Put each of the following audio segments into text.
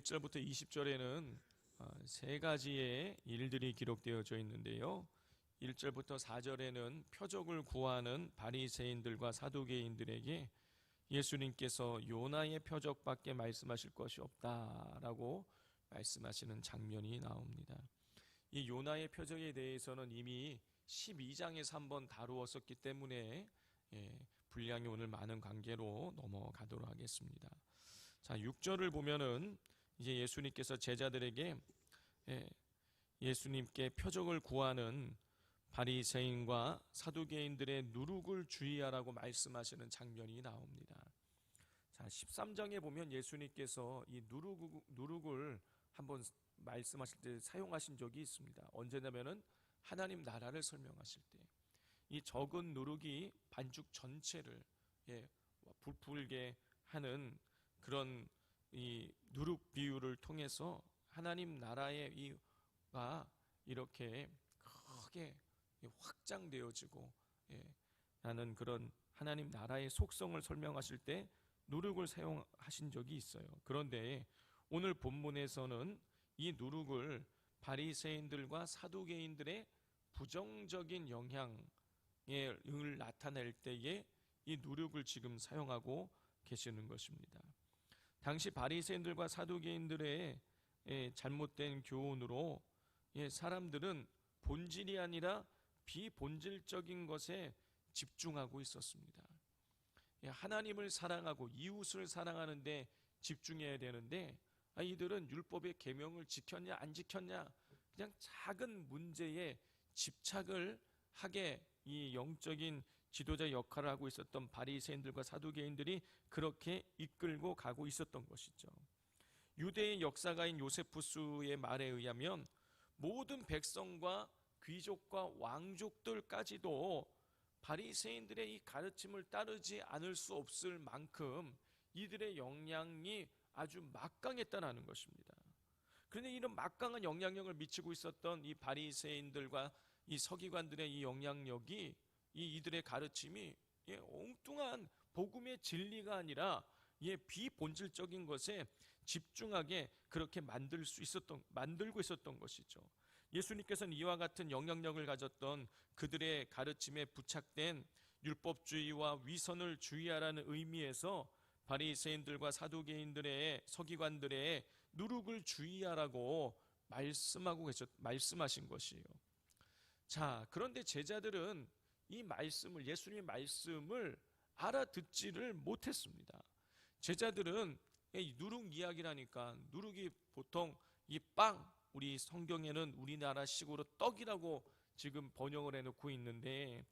1절부터 20절에는 세 가지의 일들이 기록되어져 있는데요. 1절부터 4절에는 표적을 구하는 바리새인들과 사두개인들에게 예수님께서 요나의 표적밖에 말씀하실 것이 없다라고 말씀하시는 장면이 나옵니다. 이 요나의 표적에 대해서는 이미 12장에서 한번 다루었었기 때문에 분량이 오늘 많은 관계로 넘어가도록 하겠습니다. 자, 6절을 보면은 이제 예수님께서 제자들에게 예수님께 표적을 구하는 바리새인과 사두개인들의 누룩을 주의하라고 말씀하시는 장면이 나옵니다. 자, 13장에 보면 예수님께서 이 누룩을 한번 말씀하실 때 사용하신 적이 있습니다. 언제냐면은 하나님 나라를 설명하실 때 이 적은 누룩이 반죽 전체를 부풀게 하는 그런 이 누룩 비유를 통해서 하나님 나라의 이가 이렇게 크게 확장되어지고 라는 그런 하나님 나라의 속성을 설명하실 때 누룩을 사용하신 적이 있어요. 그런데 오늘 본문에서는 이 누룩을 바리새인들과 사두개인들의 부정적인 영향을 나타낼 때에 이 누룩을 지금 사용하고 계시는 것입니다. 당시 바리새인들과 사두개인들의 잘못된 교훈으로 사람들은 본질이 아니라 비본질적인 것에 집중하고 있었습니다. 하나님을 사랑하고 이웃을 사랑하는데 집중해야 되는데 이들은 율법의 계명을 지켰냐 안 지켰냐 그냥 작은 문제에 집착을 하게 이 영적인 지도자 역할을 하고 있었던 바리새인들과 사두개인들이 그렇게 이끌고 가고 있었던 것이죠. 유대의 역사가인 요세푸스의 말에 의하면 모든 백성과 귀족과 왕족들까지도 바리새인들의 이 가르침을 따르지 않을 수 없을 만큼 이들의 영향이 아주 막강했다는 것입니다. 그런데 이런 막강한 영향력을 미치고 있었던 이 바리새인들과 이 서기관들의 이 영향력이 이들의 가르침이 엉뚱한 복음의 진리가 아니라 비본질적인 것에 집중하게 그렇게 만들고 있었던 것이죠. 예수님께서는 이와 같은 영향력을 가졌던 그들의 가르침에 부착된 율법주의와 위선을 주의하라는 의미에서 바리새인들과 사두개인들의 서기관들의 누룩을 주의하라고 말씀하신 것이에요. 자, 그런데 제자들은 이 말씀을 예수님의 말씀을 알아듣지를 못했습니다. 제자들은 이 누룩 이야기라니까 누룩이 보통 이 빵, 우리 성경에는 우리나라식으로 떡이라고 지금 번역을 해놓고 있는데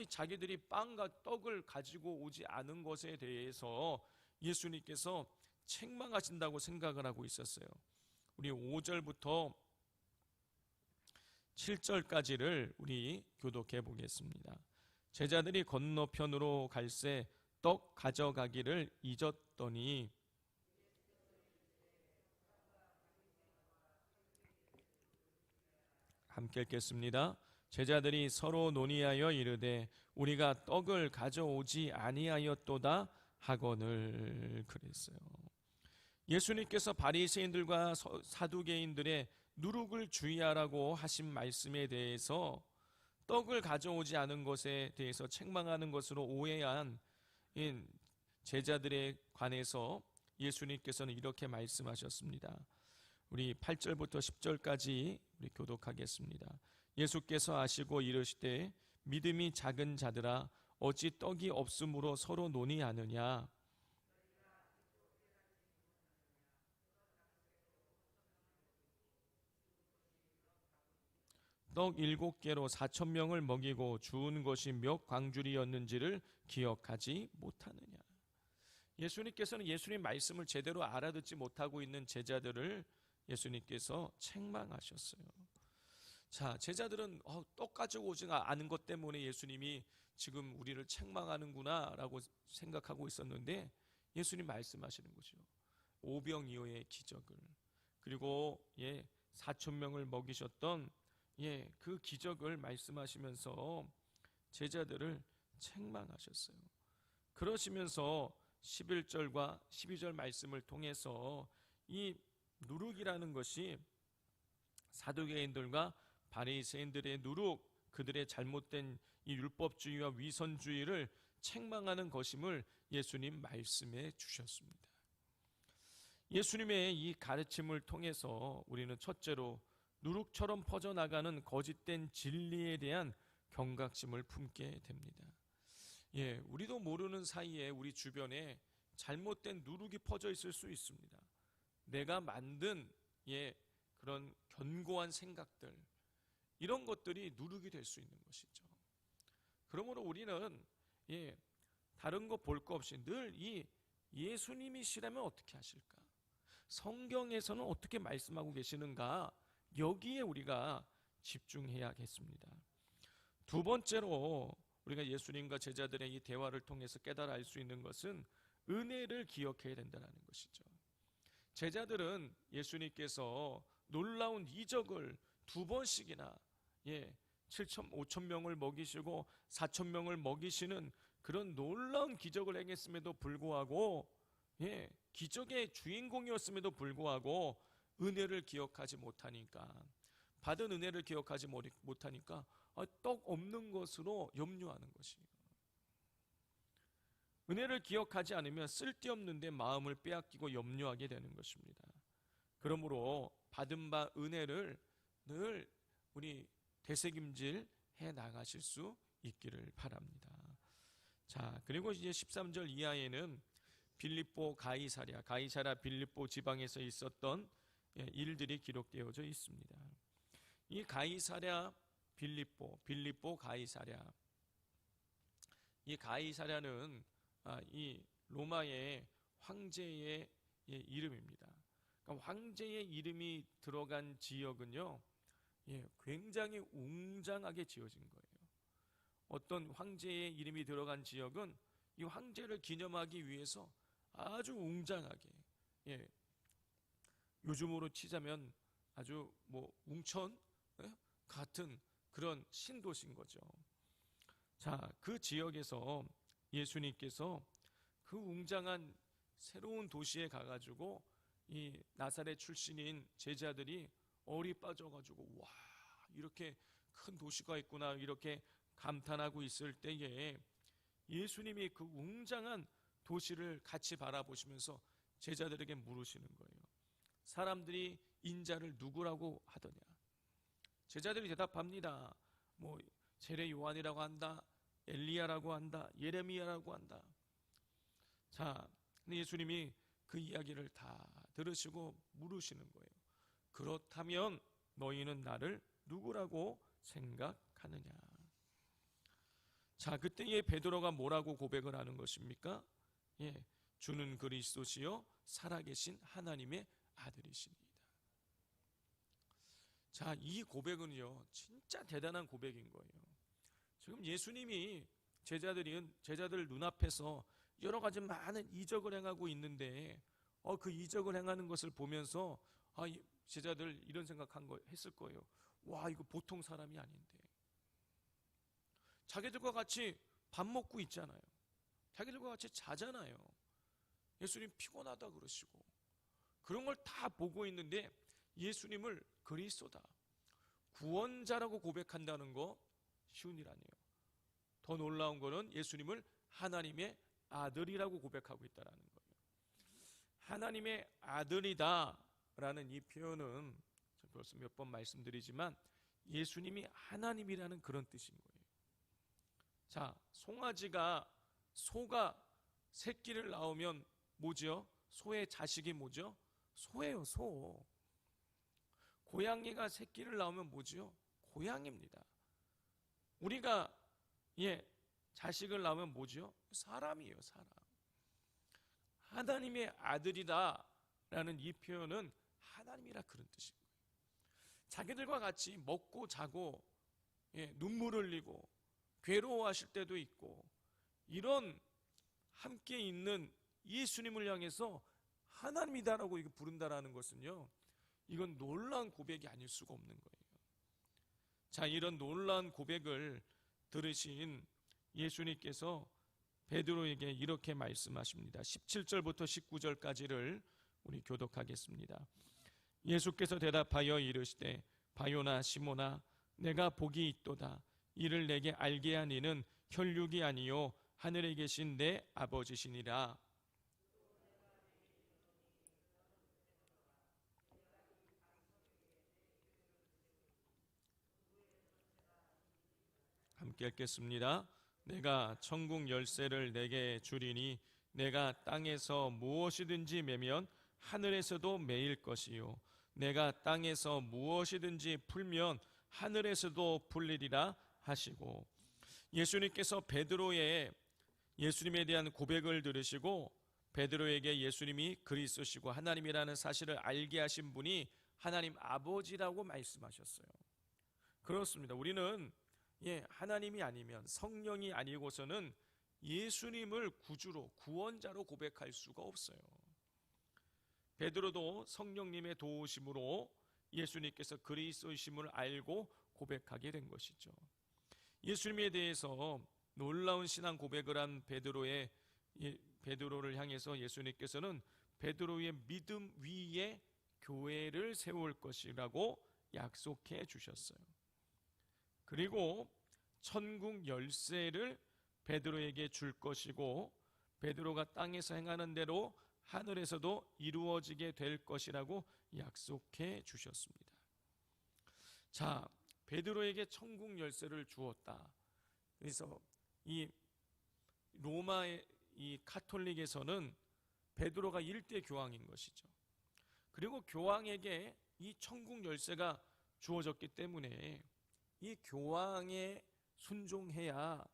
자기들이 빵과 떡을 가지고 오지 않은 것에 대해서 예수님께서 책망하신다고 생각을 하고 있었어요. 우리 5절부터 7절까지를 우리 교독해 보겠습니다. 제자들이 건너편으로 갈새 떡 가져가기를 잊었더니 함께 읽겠습니다. 제자들이 서로 논의하여 이르되 우리가 떡을 가져오지 아니하였도다 하거늘 그랬어요. 예수님께서 바리새인들과 사두개인들의 누룩을 주의하라고 하신 말씀에 대해서 떡을 가져오지 않은 것에 대해서 책망하는 것으로 오해한 제자들에 관해서 예수님께서는 이렇게 말씀하셨습니다. 우리 8절부터 10절까지 우리 교독하겠습니다. 예수께서 아시고 이르시되 믿음이 작은 자들아 어찌 떡이 없으므로 서로 논의하느냐. 떡 7개로 4,000명을 먹이고 주운 것이 몇 광줄이었는지를 기억하지 못하느냐. 예수님께서는 예수님 말씀을 제대로 알아듣지 못하고 있는 제자들을 예수님께서 책망하셨어요. 자, 제자들은 떡 가지고 오지 않은 것 때문에 예수님이 지금 우리를 책망하는구나 라고 생각하고 있었는데 예수님 말씀하시는 거죠. 오병이어의 기적을 그리고 4,000명을 먹이셨던 그 기적을 말씀하시면서 제자들을 책망하셨어요. 그러시면서 11절과 12절 말씀을 통해서 이 누룩이라는 것이 사두개인들과 바리새인들의 누룩, 그들의 잘못된 이 율법주의와 위선주의를 책망하는 것임을 예수님 말씀해 주셨습니다. 예수님의 이 가르침을 통해서 우리는 첫째로 누룩처럼 퍼져나가는 거짓된 진리에 대한 경각심을 품게 됩니다. 우리도 모르는 사이에 우리 주변에 잘못된 누룩이 퍼져 있을 수 있습니다. 내가 만든 그런 견고한 생각들, 이런 것들이 누룩이 될 수 있는 것이죠. 그러므로 우리는 다른 거 볼 거 없이 늘 이 예수님이시라면 어떻게 하실까? 성경에서는 어떻게 말씀하고 계시는가? 여기에 우리가 집중해야겠습니다. 두 번째로 우리가 예수님과 제자들의 이 대화를 통해서 깨달아 알 수 있는 것은 은혜를 기억해야 된다는 것이죠. 제자들은 예수님께서 놀라운 이적을 두 번씩이나 5,000명을 먹이시고 4,000명을 먹이시는 그런 놀라운 기적을 행했음에도 불구하고 기적의 주인공이었음에도 불구하고 은혜를 기억하지 못하니까, 받은 은혜를 기억하지 못하니까 떡 없는 것으로 염려하는 것이에요. 은혜를 기억하지 않으면 쓸데없는데 마음을 빼앗기고 염려하게 되는 것입니다. 그러므로 받은 바 은혜를 늘 우리 되새김질 해 나가실 수 있기를 바랍니다. 자, 그리고 이제 13절 이하에는 빌립보 가이사랴 빌립보 지방에서 있었던 일들이 기록되어져 있습니다. 이 가이사랴 빌립보 가이사랴, 이 가이사랴는 이 로마의 황제의 이름입니다. 그러니까 황제의 이름이 들어간 지역은요, 굉장히 웅장하게 지어진 거예요. 어떤 황제의 이름이 들어간 지역은 이 황제를 기념하기 위해서 아주 웅장하게, 요즘으로 치자면 아주 웅천 같은 그런 신도시인 거죠. 자, 그 지역에서 예수님께서 그 웅장한 새로운 도시에 가가지고 이 나사렛 출신인 제자들이 얼이 빠져가지고 와, 이렇게 큰 도시가 있구나 이렇게 감탄하고 있을 때에 예수님이 그 웅장한 도시를 같이 바라보시면서 제자들에게 물으시는 거예요. 사람들이 인자를 누구라고 하더냐? 제자들이 대답합니다. 세례 요한이라고 한다, 엘리야라고 한다, 예레미야라고 한다. 자, 근데 예수님이 그 이야기를 다 들으시고 물으시는 거예요. 그렇다면 너희는 나를 누구라고 생각하느냐? 자, 그때에 베드로가 뭐라고 고백을 하는 것입니까? 주는 그리스도시요 살아계신 하나님의 아들이십니다. 자, 이 고백은요 진짜 대단한 고백인 거예요. 지금 예수님이 제자들 눈앞에서 여러 가지 많은 이적을 행하고 있는데 그 이적을 행하는 것을 보면서 제자들 이런 했을 거예요. 와, 이거 보통 사람이 아닌데. 자기들과 같이 밥 먹고 있잖아요. 자기들과 같이 자잖아요. 예수님 피곤하다 그러시고 그런 걸 다 보고 있는데 예수님을 그리스도다, 구원자라고 고백한다는 거 쉬운 일 아니에요. 더 놀라운 거는 예수님을 하나님의 아들이라고 고백하고 있다는 거예요. 하나님의 아들이다 라는 이 표현은 벌써 몇 번 말씀드리지만 예수님이 하나님이라는 그런 뜻인 거예요. 자, 소가 새끼를 낳으면 뭐죠? 소의 자식이 뭐죠? 소예요, 소. 고양이가 새끼를 낳으면 뭐죠? 고양이입니다. 우리가 자식을 낳으면 뭐죠? 사람이에요, 사람. 하나님의 아들이다 라는 이 표현은 하나님이라 그런 뜻인 거예요. 자기들과 같이 먹고 자고 눈물 흘리고 괴로워하실 때도 있고 이런 함께 있는 예수님을 향해서 하나님이다라고 이거 부른다라는 것은요, 이건 놀라운 고백이 아닐 수가 없는 거예요. 자, 이런 놀라운 고백을 들으신 예수님께서 베드로에게 이렇게 말씀하십니다. 17절부터 19절까지를 우리 교독하겠습니다. 예수께서 대답하여 이르시되 바요나 시모나 내가 복이 있도다. 이를 내게 알게 한 이는 혈육이 아니요 하늘에 계신 내 아버지시니라. 함께 읽겠습니다. 내가 천국 열쇠를 내게 주리니 내가 땅에서 무엇이든지 매면 하늘에서도 매일 것이요 내가 땅에서 무엇이든지 풀면 하늘에서도 풀리리라 하시고, 예수님께서 베드로의 예수님에 대한 고백을 들으시고 베드로에게 예수님이 그리스도시고 하나님이라는 사실을 알게 하신 분이 하나님 아버지라고 말씀하셨어요. 그렇습니다. 우리는 하나님이 아니면, 성령이 아니고서는 예수님을 구주로, 구원자로 고백할 수가 없어요. 베드로도 성령님의 도우심으로 예수님께서 그리스도이심을 알고 고백하게 된 것이죠. 예수님에 대해서 놀라운 신앙 고백을 한 베드로를 향해서 예수님께서는 베드로의 믿음 위에 교회를 세울 것이라고 약속해 주셨어요. 그리고 천국 열쇠를 베드로에게 줄 것이고 베드로가 땅에서 행하는 대로 하늘에서도 이루어지게 될 것이라고 약속해 주셨습니다. 자, 베드로에게 천국 열쇠를 주었다. 그래서 이 로마의 이 카톨릭에서는 베드로가 일대 교황인 것이죠. 그리고 교황에게 이 천국 열쇠가 주어졌기 때문에 이 교황에 순종해야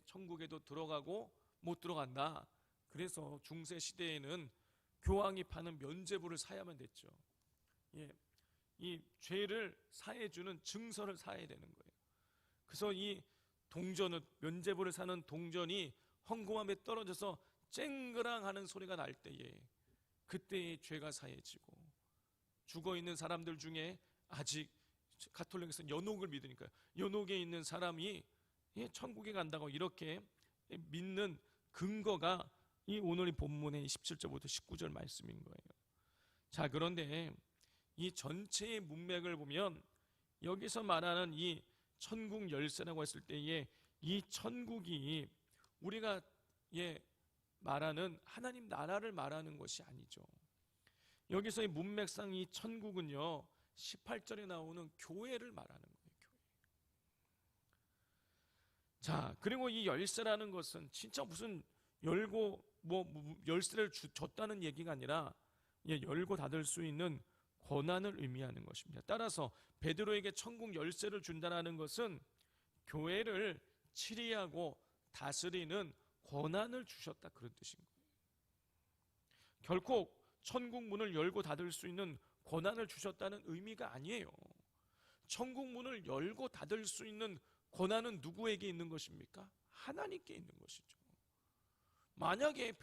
천국에도 들어가고 못 들어간다. 그래서 중세 시대에는 교황이 파는 면죄부를 사야만 됐죠. 이 죄를 사해주는 증서를 사야 되는 거예요. 그래서 이 동전은, 면죄부를 사는 동전이 헝궁함에 떨어져서 쨍그랑 하는 소리가 날 때에 그때의 죄가 사해지고, 죽어있는 사람들 중에 아직 가톨릭에서는 연옥을 믿으니까요, 연옥에 있는 사람이 천국에 간다고 이렇게 믿는 근거가 이 오늘 이 본문의 17절부터 19절 말씀인 거예요. 자, 그런데 이 전체의 문맥을 보면 여기서 말하는 이 천국 열쇠라고 했을 때에 이 천국이 우리가 말하는 하나님 나라를 말하는 것이 아니죠. 여기서 이 문맥상 이 천국은요 18절에 나오는 교회를 말하는 거예요. 교회. 자, 그리고 이 열쇠라는 것은 진짜 무슨 열고 열쇠를 줬다는 얘기가 아니라 열고 닫을 수 있는 권한을 의미하는 것입니다. 따라서 베드로에게 천국 열쇠를 준다는 것은 교회를 치리하고 다스리는 권한을 주셨다, 그런 뜻인 거예요. 결코 천국 문을 열고 닫을 수 있는 권한을 주셨다는 의미가 아니에요. 천국 문을 열고 닫을 수 있는 권한은 누구에게 있는 것입니까? 하나님께 있는 것이죠. 만약에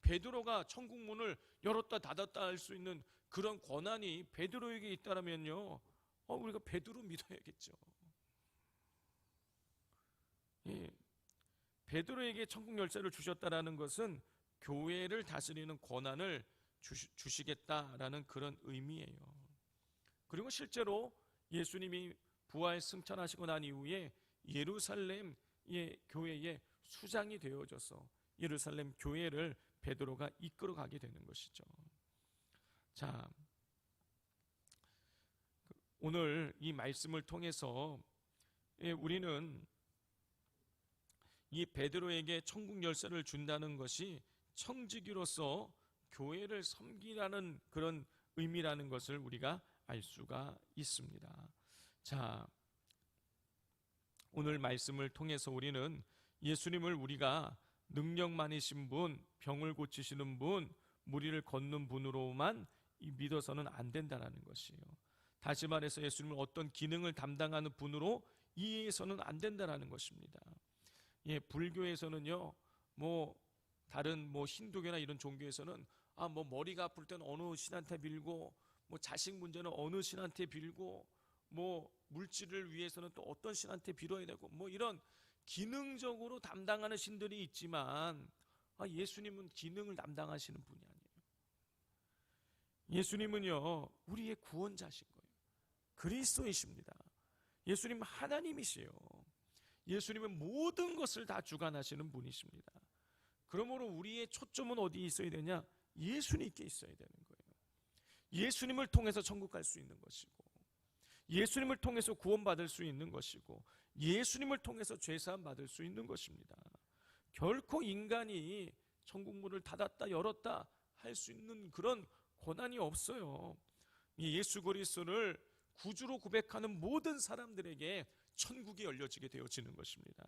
베드로가 천국 문을 열었다 닫았다 할 수 있는 그런 권한이 베드로에게 있다면요, 우리가 베드로 믿어야겠죠. 베드로에게 천국 열쇠를 주셨다라는 것은 교회를 다스리는 권한을 주시겠다라는 그런 의미예요. 그리고 실제로 예수님이 부활 승천하시고 난 이후에 예루살렘 교회의 수장이 되어져서 예루살렘 교회를 베드로가 이끌어가게 되는 것이죠. 자, 오늘 이 말씀을 통해서 우리는 이 베드로에게 천국 열쇠를 준다는 것이 청지기로서 교회를 섬기라는 그런 의미라는 것을 우리가 알 수가 있습니다. 자, 오늘 말씀을 통해서 우리는 예수님을 우리가 능력 많으신 분, 병을 고치시는 분, 무리를 걷는 분으로만 믿어서는 안 된다는 것이에요. 다시 말해서 예수님은 어떤 기능을 담당하는 분으로 이해해서는 안 된다는 것입니다. 불교에서는요, 다른 힌두교나 이런 종교에서는 머리가 아플 때는 어느 신한테 빌고, 자식 문제는 어느 신한테 빌고, 물질을 위해서는 또 어떤 신한테 빌어야 되고, 이런 기능적으로 담당하는 신들이 있지만 예수님은 기능을 담당하시는 분이 아니에요. 예수님은요, 우리의 구원자신 거예요. 그리스도이십니다. 예수님 하나님이시요. 예수님은 모든 것을 다 주관하시는 분이십니다. 그러므로 우리의 초점은 어디에 있어야 되냐? 예수님께 있어야 되는 거예요. 예수님을 통해서 천국 갈 수 있는 것이고, 예수님을 통해서 구원받을 수 있는 것이고, 예수님을 통해서 죄사함 받을 수 있는 것입니다. 결코 인간이 천국 문을 닫았다 열었다 할 수 있는 그런 권한이 없어요. 이 예수 그리스도를 구주로 고백하는 모든 사람들에게 천국이 열려지게 되어지는 것입니다.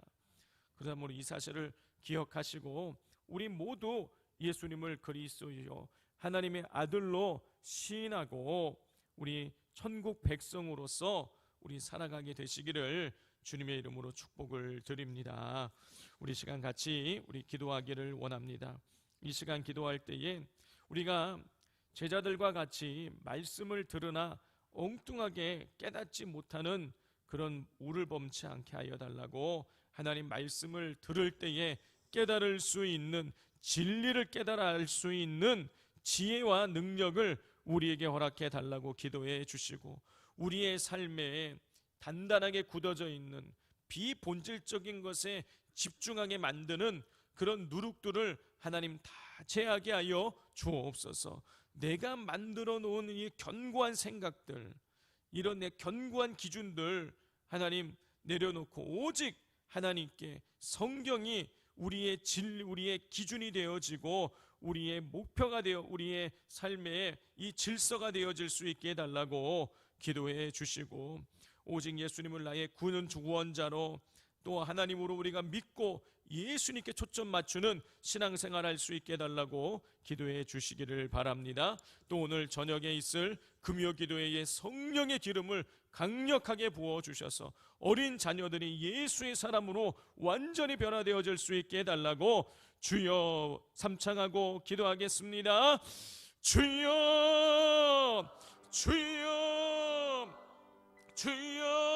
그러므로 이 사실을 기억하시고 우리 모두 예수님을 그리스도요 하나님의 아들로 시인하고 우리 천국 백성으로서 우리 살아가게 되시기를 주님의 이름으로 축복을 드립니다. 우리 시간 같이 우리 기도하기를 원합니다. 이 시간 기도할 때에 우리가 제자들과 같이 말씀을 들으나 엉뚱하게 깨닫지 못하는 그런 우를 범치 않게 하여 달라고, 하나님 말씀을 들을 때에 깨달을 수 있는, 진리를 깨달아 알 수 있는 지혜와 능력을 우리에게 허락해 달라고 기도해 주시고, 우리의 삶에 단단하게 굳어져 있는 비본질적인 것에 집중하게 만드는 그런 누룩들을 하나님 다 제하게 하여 주옵소서. 내가 만들어 놓은 이 견고한 생각들, 이런 내 견고한 기준들 하나님 내려놓고 오직 하나님께, 성경이 우리의 우리의 기준이 되어지고 우리의 목표가 되어 우리의 삶의 이 질서가 되어질 수 있게 해달라고 기도해 주시고, 오직 예수님을 나의 구원자로 또 하나님으로 우리가 믿고 예수님께 초점 맞추는 신앙생활 할 수 있게 해달라고 기도해 주시기를 바랍니다. 또 오늘 저녁에 있을 금요 기도회에 성령의 기름을 강력하게 부어주셔서 어린 자녀들이 예수의 사람으로 완전히 변화되어질 수 있게 해달라고 주여 삼창하고 기도하겠습니다. 주여, 주여, 주여.